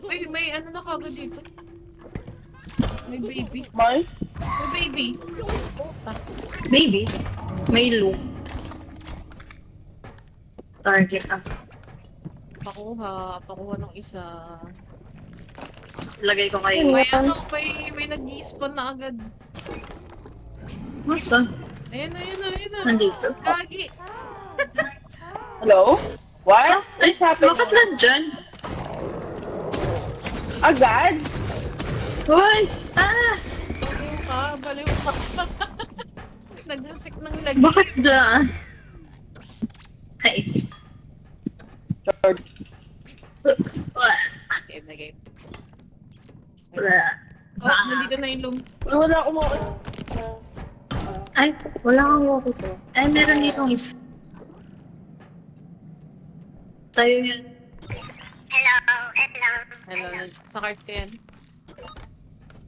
Uy, may ano na kagad dito. May baby. May? May baby. Baby, may loop. Target ako. Pakuha ng isa. Lagay ko kayo. May nag-i-spawn na agad. Saan? Ayun na. Nandito. Lagi. Hello? What? Ay, What's happening? bakit nandyan? Agad? Hoy! Ah! Baliw ka. Nagsik ng lagi. Bakit dyan? Ay. George. Wala. Game na game. Wala. Oh, nandito na yung loom. Wala akong makakita. Ay, wala kang walk ito. Ay, meron ditong isa. Tayo yan. Hello, sa cart ko yan.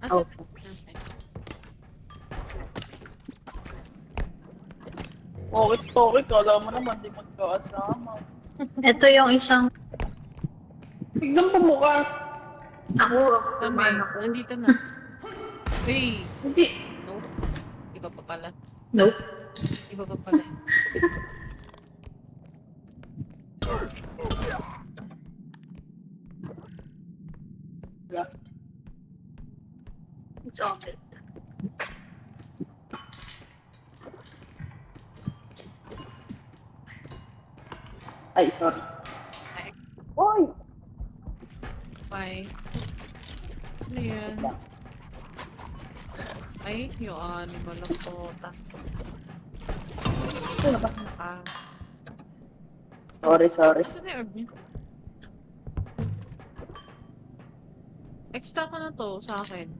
Oh. Okay, kala mo naman di magkakasama. Ito yung isang... Tignan po bukas. Ako, Sabi, ako. nandito na. Hey, Hindi. no. Iba pa pala. Nope. Iba pa pala. It's okay. Ay, sorry. Ay. Hoy! Bye. Ano yan? Ay, yung animal ng pota. Ano ba? Ah. Sorry. Saan na yung herb niya? Extra ko na to sa akin.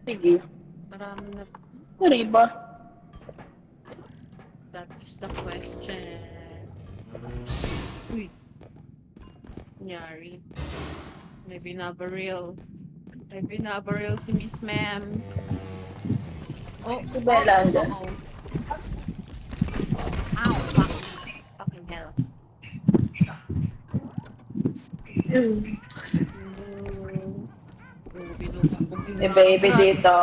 Sige. Marami na. Sorry ba? That is the question. Uy. Kunyari. May binabaril. May binabaril si Miss Ma'am. Oh, Si Bella andyan. oh. Ow, fucking hell. Binubugbog yung May baby Ragrat. dito.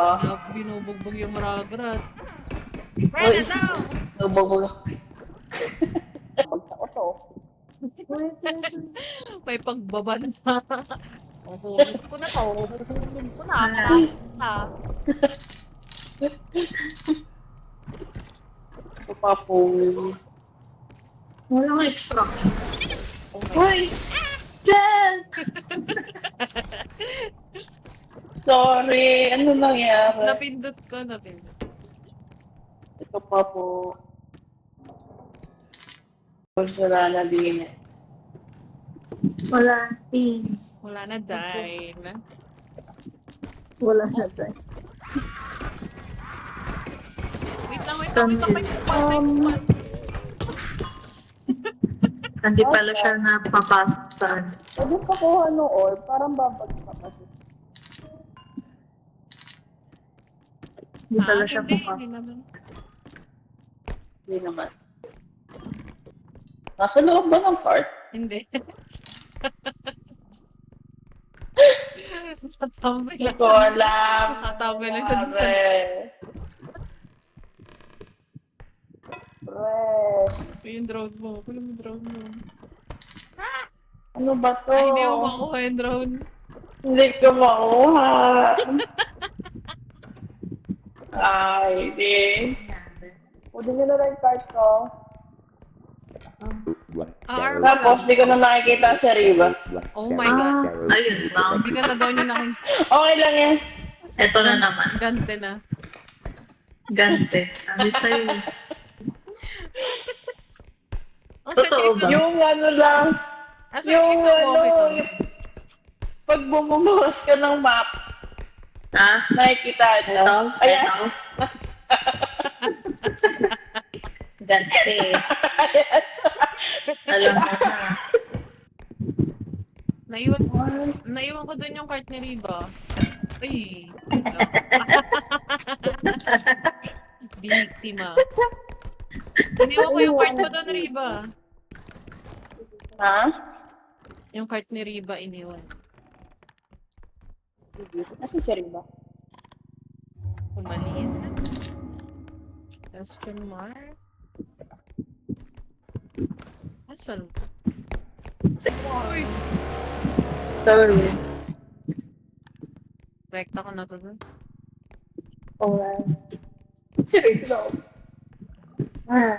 Binubugbog yung Ragrat. Uy, Brenda, down! nabubog. Pagsak ko to. May pagbabansa. Uhulog ko na to. Uhulog ko na. Maraming na. Ito pa po. Walang extraction. Oh my Hoy! Jen! Sorry, ano nangyari? Napindot ko. Ito pa po. Wala na din. Wala. Pin. Wala na, dime. Wala na tayo. Wait lang. May Hindi pala siya napapasok sa ano. Pwede pa kuha no or parang babagsak kasi. Hindi pala siya Hindi papasok. naman. Hindi naman. Nasa loob ba ng cart? Hindi. Nakatambay Hindi lang ko siya. alam. Nakatambay lang siya dun sa... Pre. Yung drone mo. Kunin mo yung drone mo. Ano ba to? Ay, hindi mo makuha yung drone. Hindi ko makuha. Ay, di. Pwede nyo na lang yung cart ko. Tapos, di ko na nakikita si Riva. Oh my God. Ayun lang. Hindi ka na daw niya nakikita. Okay lang yan. Ito na naman. Gante na. Gante. Sabi sa'yo. Totoo ba? Yung ano lang, Asa yung yung isang ano, walkie yung pag bumubuhos ka ng map, Ha? nakikita Ito? na. Ayan. Ito? Gante. Alam mo na. Naiwan ko dun yung cart ni Riba. Ay. Biktima. Iniwan ko yung cart mo dun, Riba. Ha? Yung cart ni Riba iniwan. Kasi si Riba. Umalis. Question mark. Asan? Uy! Sorry. Rekta ko na to dun. Alright. Seryoso. Ah.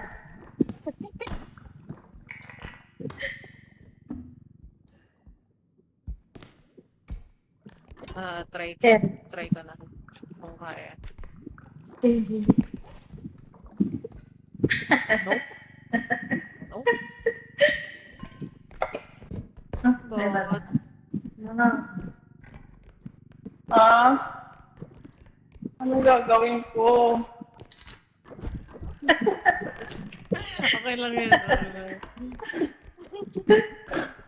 Try Sir. ko na. Kung kaya. Sige. Nope. Nope. May bata. Ano? Ha? Ano gagawin ko? Okay lang yun.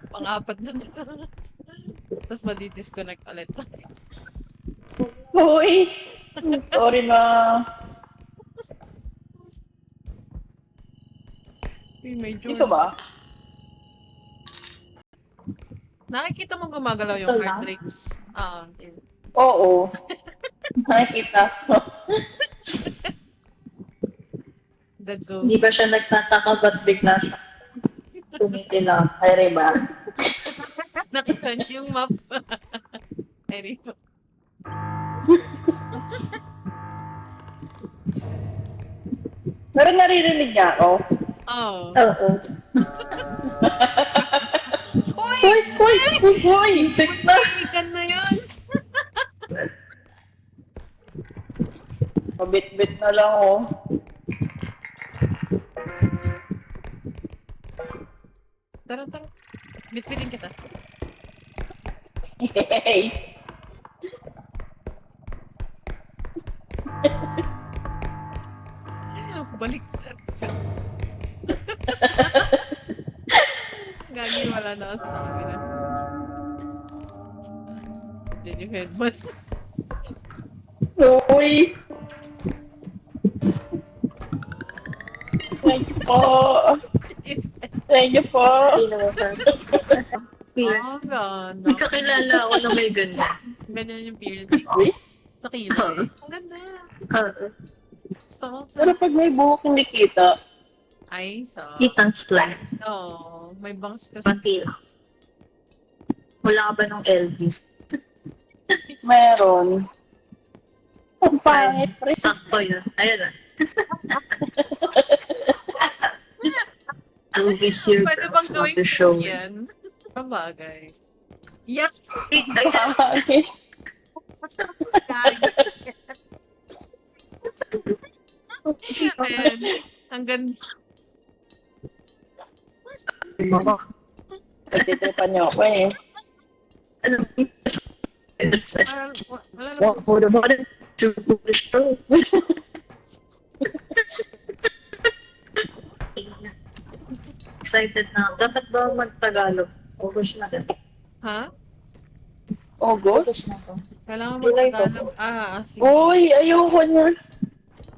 Pang-apat na ito. Tapos madi-disconnect ulit. Uy! Sorry na. Uy, medyo. Ito ba? Nakikita mo gumagalaw yung Ito heart lang? rates. Yun. Oo. Nakikita ko. The Hindi ba ghost. siya nagtataka ba't bigla siya tumitila? Ay, Riba. Nakita niyo yung map. Ay, Riba. Pero naririnig niya ako. Oh. Oo. Uy! Uy! Ikan na yun! Mabit-bit na lang, oh. Tara. Bitbitin kita. Hey! Balik. Gagi, wala na ako sa camera. Diyan yung headband. Uy! Thank you po. Thank you po. Pierce. Ganda. Hindi ka kilala ako na may ganyan. Ganyan yung piercing. Uy! Sa kilay. Ang ganda. Oo. Gusto ko. Pero pag may buhok hindi kita, Ay, sa... Kitang slime. Oo. May bangs kasi. Pati lang. Wala ka ba ng Elvis? meron. Ang pangit rin. Sakto yun. Ayun na. Elvis, your Pwede girls bang want gawing to show it. yan? Ang bagay. Yak! Pangit. Gagi. Ayan. Ang ganda. Nagtitripan niyo ako eh. Ano? Wala na What for the bottom to the show? Excited na. Dapat ba mag-Tagalog? August na din. Ha? August? August na to. Kailangan July mag-Tagalog. Sige. Uy, ayoko niya.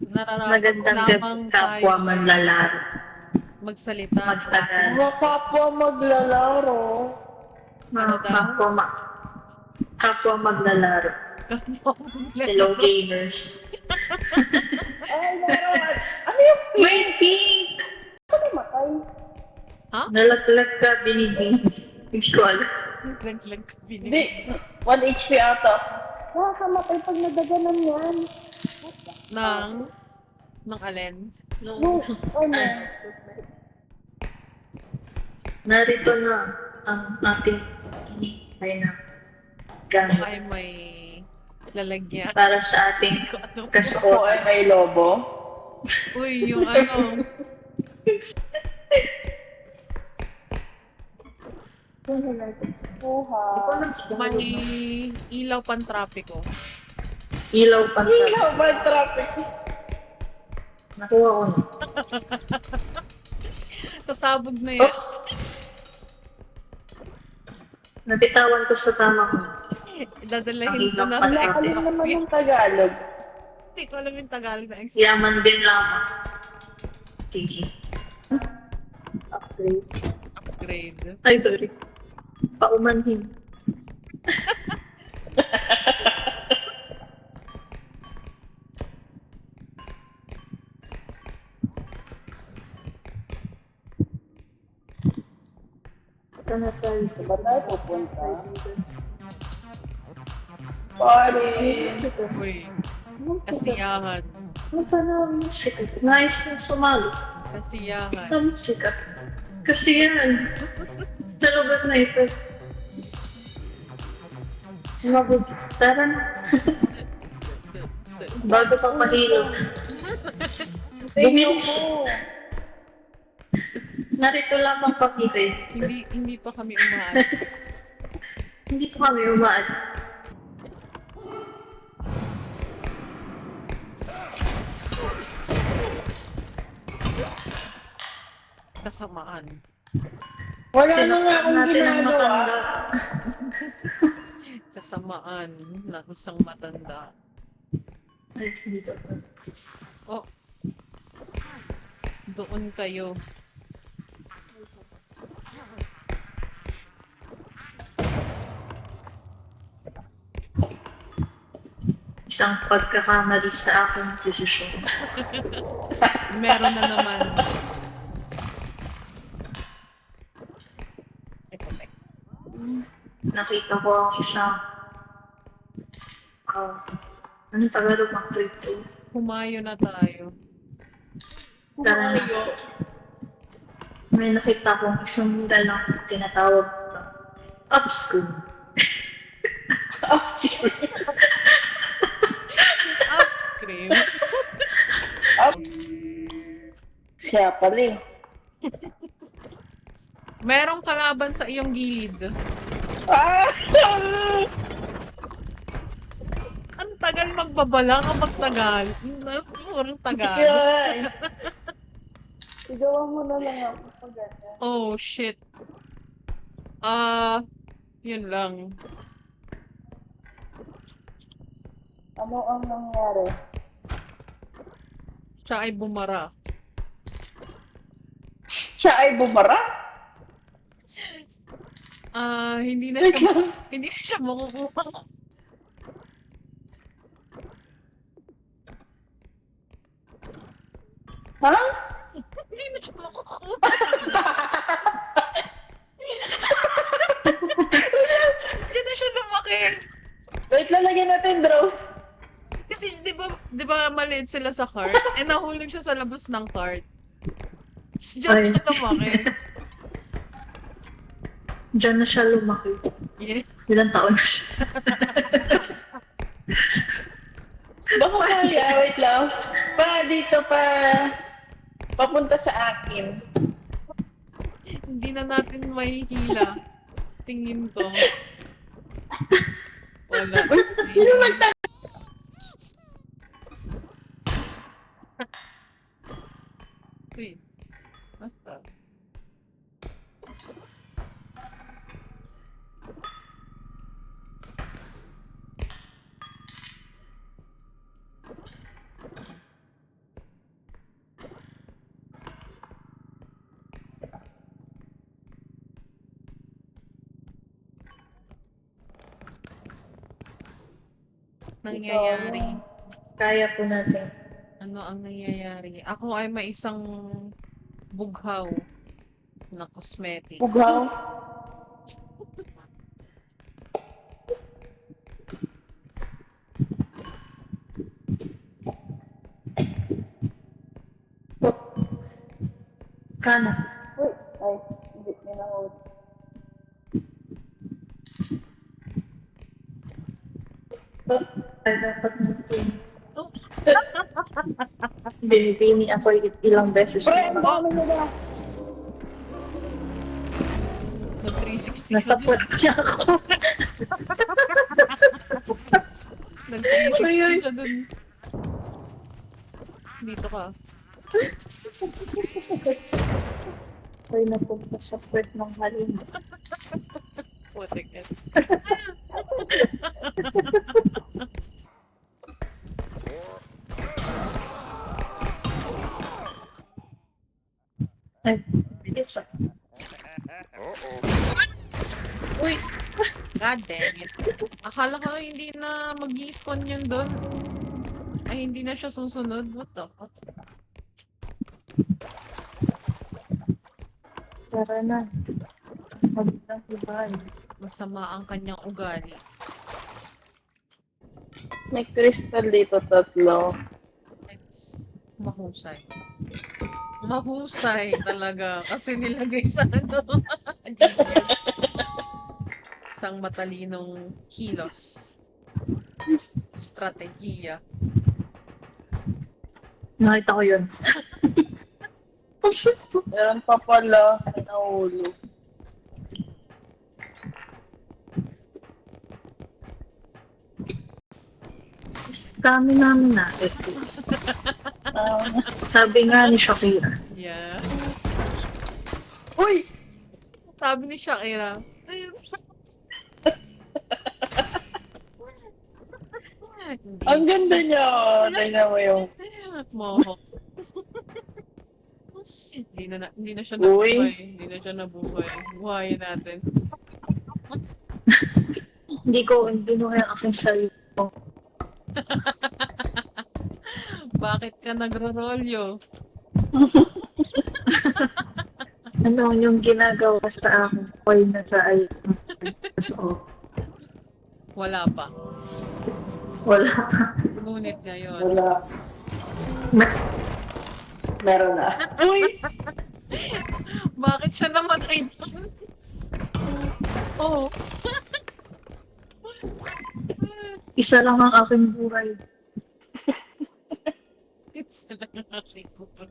Nararapat Magandang lamang gabi, kapwa tayo manlalaro. magsalita. Magtagal. Mga kapwa maglalaro. Ano daw? Kapwa maglalaro. Kapwa Hello, gamers. Ay, meron. Ano yung pink? May pink! Ano matay? Nalaglag ka, binibing. Hindi ko alam. Laglag ka Hindi. binigay. 1 HP ata. Nakakamatay pag nadaganan yan. Ng alin? No, ano? Narito na ang ating hinihintay na gamit Ay, may lalagyan. para sa ating Hindi ko ano. Ako kasuot. ay may lobo. Uy, yung ano. Buha. May ilaw pan trapiko. Ilaw pa sa Ilaw ba ang traffic? nakuha ko na. Sasabog na yan. Nabitawan ko sa tamang Dadalahin ko Ang na ilaw sa pan Alam extra naman fee. yung Tagalog. Hindi ko alam yung Tagalog na extra. yaman din lamang. Sige. Upgrade. raid. Ay, sorry. Paumanhin. Ito na tayo. Ba tayo pupunta? Party! Uy, kasiyahan. Ano pa na ang musika? Nais kong sumali Kasiyahan. sa musika. Kasi yan. Sa labas na ito. Sumabog. Tara na. Bago pang mahilo. Bumilis. Narito lamang pamilya. Hindi pa kami umaalis. Hindi pa kami umaan. Kasamaan. Wala na nga akong Natin ang ginagawa. matanda. Kasamaan ng isang matanda. Ay, dito. Oh. Doon kayo. Isang pagkakamali sa aking desisyon. Meron na naman. Nakita ko ang isang anong Tagalog ng crypto? Humayo na tayo. Tara na. May nakita kong isang dalang tinatawag na upscrew. Upscream. Siya pala eh. Merong kalaban sa iyong gilid. Ah! Ang tagal magbabala kapag tagal. Purong tagal. Yan. Igawa mo na lang ako pag ganyan. Oh, shit. Yun lang. Ano ang nangyari? Siya ay bumara. Siya ay bumara? Hindi na siya makukuha. Ha? Hindi na siya makukuha. Hindi na siya lumaki. Wait, lalagyan natin draw. Kasi di ba maliit sila sa cart? Eh nahulog siya sa labas ng cart. Diyan Ay. siya lumaki. Diyan na siya lumaki. Yeah. Ilang taon na siya. Baka kaya, wait lang. Dito papunta sa akin. Hindi na natin mahihila. Tingin ko. Wala. Sino nagtag... Uy. Basta. Nangyayari. Kaya po natin. Ano ang nangyayari? Ako ay may isang bughaw na cosmetic. Bugaw. Kana. Uy, ay, hindi minahod. Ay, dapat natin. Oops. Binibini ako ilang beses. Pre, ang dami nila. Nag-360 siya dun. Nasapot siya ako. Nag-360 Ay, ay. siya dun. Dito ka. Ay, napunta sa puwet ng halin. Putik eh. Ay, bilis ah. Uy! God damn it. Akala ko hindi na mag-i-spawn yun doon. Ay, hindi na siya susunod. What the fuck? Tara na. Magandang ibay. Masama ang kanyang ugali. May crystal dito, tatlo. Mahusay. Mahusay talaga. Kasi nilagay sa ano. Genius. Isang matalinong kilos. Strategiya. Nakita ko yun. Meron pa pala. May nahulog. Kami namin natin. Sabi nga ni Shakira. Yeah. Uy! Sabi ni Shakira. Ayun. Ang ganda niya. Tingnan mo yung... Mohawk. Hindi na siya Uy. nabuhay. Hindi na siya nabuhay. Buhayin natin. Hindi ko binuhay ang aking sarili ko. Bakit ka nagro-rolyo? Ano yung ginagawa sa akin? Koy na sa ay. So, Wala pa. wala. Ngunit ngayon. Wala. Ma- Meron na. Uy! Bakit siya namatay dyan? Oh. Isa lang ang aking buhay. It's lang ang aking buhay.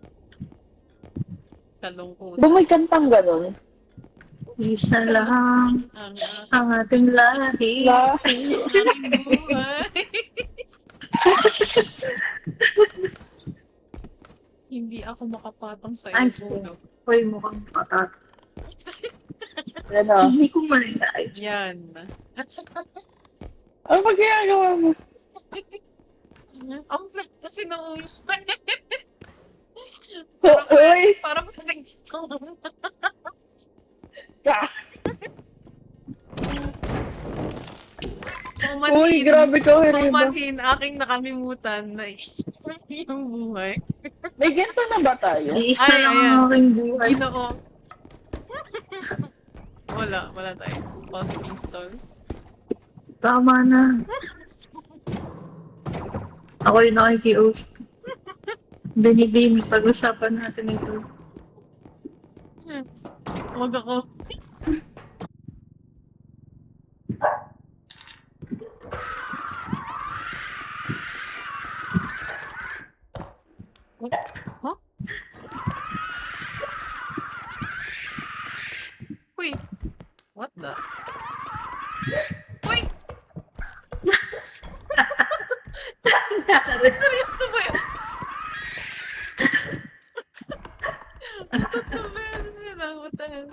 Kalungkot. Ba may kantang ganun? Isa lang ang ating lahi. Lahi. aking buhay. Hindi ako makapatong sa Ay, iyo, ulo. Koy mukhang patat. Yan o. Hindi ko malayay. Yan. Ano ba ginagawa mo? Ang flat kasi ng ulo. Uy! Parang pwedeng ito. Uy, grabe ka, Heriba. Pumanhin, aking nakalimutan na yung buhay. May ganito na ba tayo? Isa Ay, lang ayan. ang aking buhay. Ginoo. Wala tayo. Pause pistol. Tama na. Ako yung nakikiusap. Binibini, pag-usapan natin ito. Huwag ako. Huh? Uy! What the? Uy! Seryoso ba yun? Ba't sa beses yun ah? What the hell?